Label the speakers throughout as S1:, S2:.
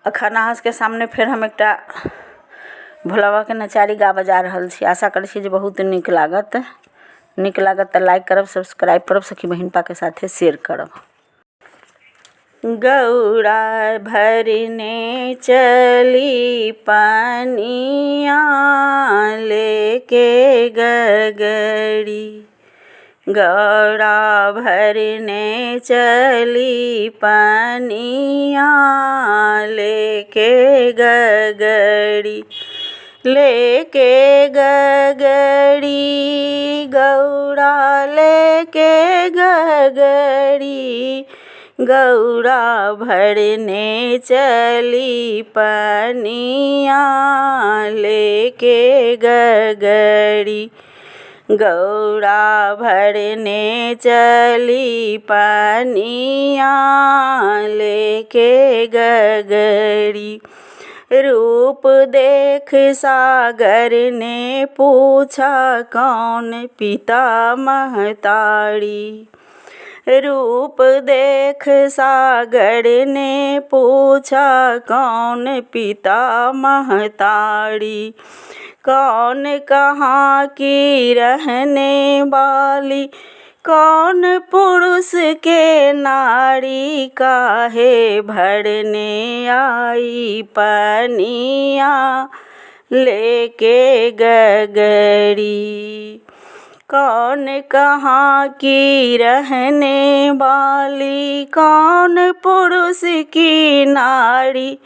S1: अखानाहास के सामने फिर हम एकटा भोला बाबा के नचारी गा बजा रहल छी। आशा करै छी जे बहुत नीक लागत तऽ लाइक करब, सब्सक्राइब करब, सखी बहिन के साथे शेयर करब। गौरा भरने चली पनिया लेके गगड़ी, गौरा भरने चली पनिया लेके गगड़ी, लेके गगड़ी, गौरा लेके गगड़ी, गौरा भरने चली पनिया लेके गगड़ी, गौरा भरने चली पनिया लेके गगड़ी। रूप देख सागर ने पूछा कौन पिता महतारी, रूप देख सागर ने पूछा कौन पिता महतारी, कौन कहाँ की रहने वाली, कौन पुरुष के नारी, काहे भरने आई पनिया लेके गगड़ी, कौन कहाँ की रहने वाली, कौन पुरुष की नारी,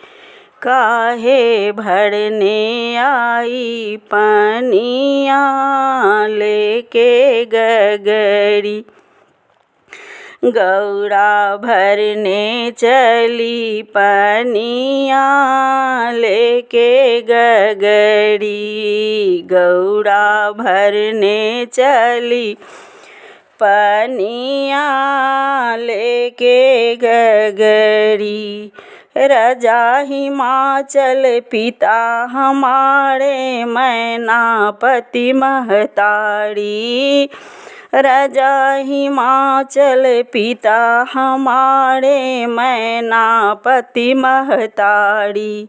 S1: काहे भरने आई पनिया लेके गगड़ी, गौरा भरने चली पनिया लेके गगड़ी, गौरा भरने चली पनिया लेके गगड़ी। राजा हिमाचल पिता हमारे मैनापति महतारी, राजा हिमाचल पिता हमारे मैनापति महतारी,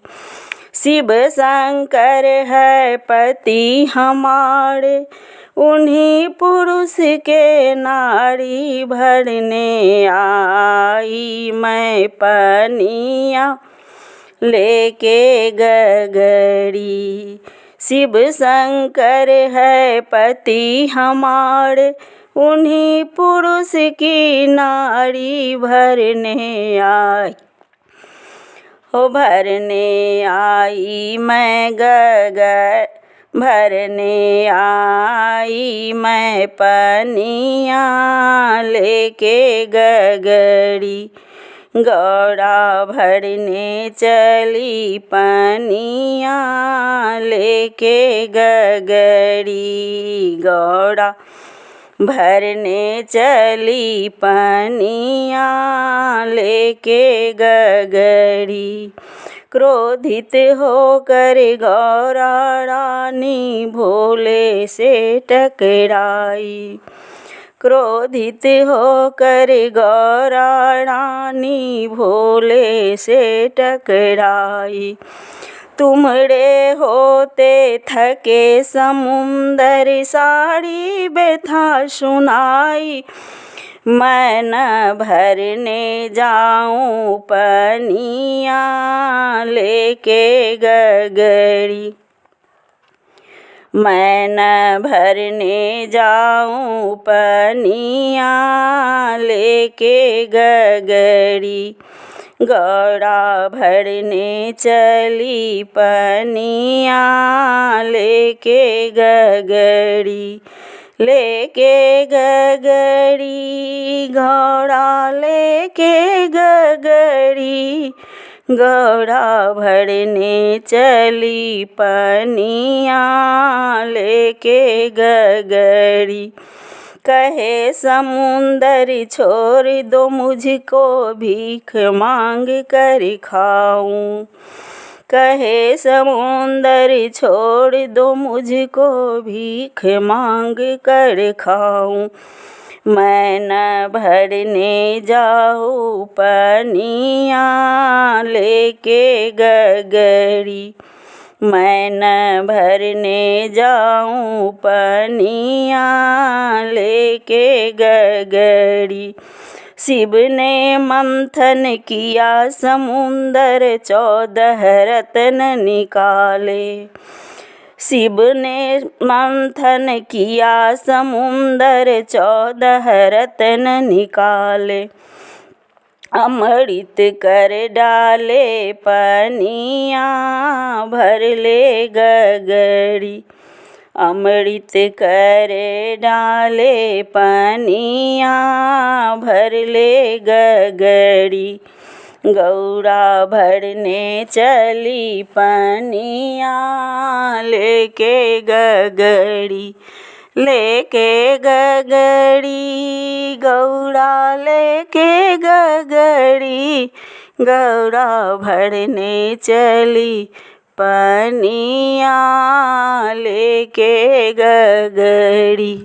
S1: शिव शंकर है पति हमारे, उन्हीं पुरुष के नारी भरने आई मैं पनिया लेके गगड़ी, शिव शंकर है पति हमारे, उन्हीं पुरुष की नारी भरने आई, हो भरने आई मैं भरने आई मैं पनिया लेके गगड़ी, गौरा भरने चली पनिया लेके गगड़ी, गौरा भरने चली पनिया लेके गगड़ी। क्रोधित होकर गौरा रानी भोले से टकराई, क्रोधित होकर गौरा रानी भोले से टकराई, तुमरे होते थके समुंदर सारी व्यथा सुनाई, मैं न भरने जाऊं पनिया लेके गगड़ी, मैं न भरने जाऊं पनिया लेके गगड़ी, गौरा भरने चली पनिया लेके गगड़ी, लेके गगड़ी, घोड़ा लेके गगड़ी, गौरा भरने चली पनिया लेके गगड़ी। कहे समुंदर छोड़ दो मुझको भीख मांग कर खाऊं, कहे समुंदर छोड़ दो मुझको भीख मांग कर खाऊं, मैं न भरने जाऊँ पनिया लेके गगरी, मैं न भरने जाऊँ पनिया लेके गगरी। शिव ने मंथन किया समुंदर 14 रत्न निकाले, शिव ने मंथन किया समुंदर 14 रत्न निकाले। अमृत कर डाले पनिया भर ले गगरी, अमृत कर डाले पनिया भर ले गगरी। गौरा भरने चली पनिया लेके गगरी, लेके गगरी गौरा लेके गगरी, गौरा भरने चली पनिया लेके गगरी।